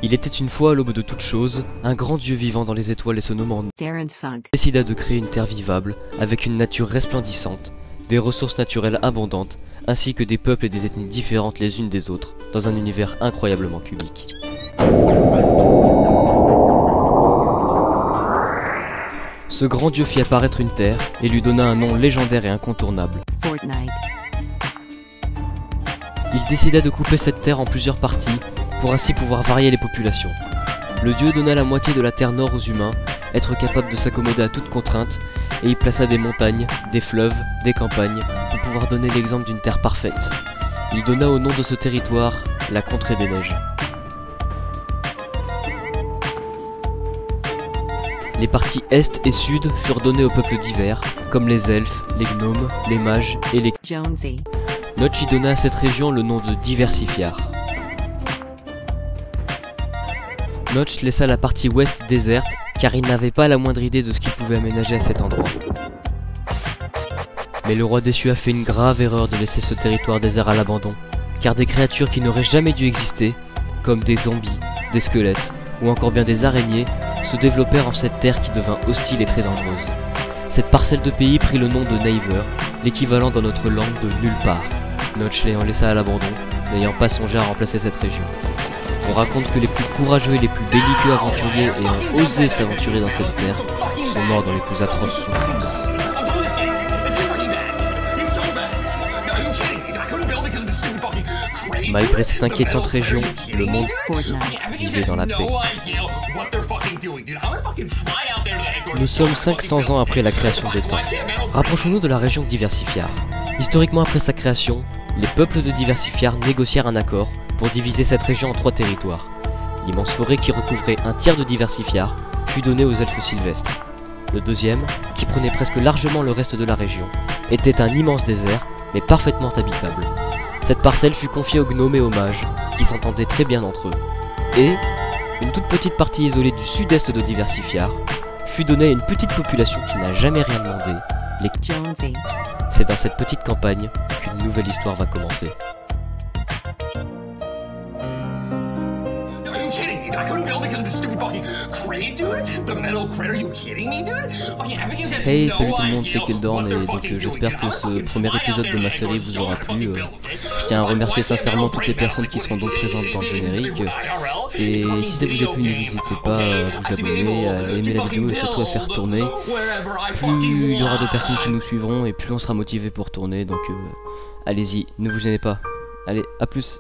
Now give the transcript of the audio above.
Il était une fois à l'aube de toutes choses, un grand dieu vivant dans les étoiles et se nommant Darren Sugg décida de créer une terre vivable, avec une nature resplendissante, des ressources naturelles abondantes, ainsi que des peuples et des ethnies différentes les unes des autres, dans un univers incroyablement unique. Ce grand dieu fit apparaître une terre et lui donna un nom légendaire et incontournable. Fortnite. Il décida de couper cette terre en plusieurs parties, pour ainsi pouvoir varier les populations. Le dieu donna la moitié de la terre nord aux humains, être capable de s'accommoder à toute contrainte, et y plaça des montagnes, des fleuves, des campagnes, pour pouvoir donner l'exemple d'une terre parfaite. Il donna au nom de ce territoire la contrée des neiges. Les parties est et sud furent données aux peuples divers, comme les elfes, les gnomes, les mages et les... Jonesy. Notch y donna à cette région le nom de Diversifiar. Notch laissa la partie ouest déserte, car il n'avait pas la moindre idée de ce qu'il pouvait aménager à cet endroit. Mais le roi déçu a fait une grave erreur de laisser ce territoire désert à l'abandon, car des créatures qui n'auraient jamais dû exister, comme des zombies, des squelettes, ou encore bien des araignées, se développèrent en cette terre qui devint hostile et très dangereuse. Cette parcelle de pays prit le nom de Never, l'équivalent dans notre langue de nulle part. Notch l'ayant laissé à l'abandon, n'ayant pas songé à remplacer cette région. On raconte que les plus courageux et les plus belliqueux aventuriers ayant osé s'aventurer dans cette terre sont morts dans les plus atroces souffrances. Malgré cette inquiétante région, le monde vivait dans la paix. Nous sommes 500 ans après la création des temps. Rapprochons-nous de la région Diversifiar. Historiquement après sa création, les peuples de Diversifiar négocièrent un accord pour diviser cette région en 3 territoires. L'immense forêt qui recouvrait un tiers de Diversifiar fut donnée aux elfes sylvestres. Le deuxième, qui prenait presque largement le reste de la région, était un immense désert, mais parfaitement habitable. Cette parcelle fut confiée aux gnomes et aux mages, qui s'entendaient très bien entre eux. Et une toute petite partie isolée du sud-est de Diversifiar fut donnée à une petite population qui n'a jamais rien demandé, les Jonesy. C'est dans cette petite campagne qu'une nouvelle histoire va commencer. Hey, salut tout le monde, c'est Keldorn et donc j'espère que ce premier épisode de ma série vous aura plu. Je tiens à remercier sincèrement toutes les personnes qui seront donc présentes dans le générique. Et si ça vous a plu, n'hésitez pas à vous abonner, à aimer la vidéo et surtout à faire tourner. Plus il y aura de personnes qui nous suivront et plus on sera motivé pour tourner, donc allez-y, ne vous gênez pas. Allez, à plus.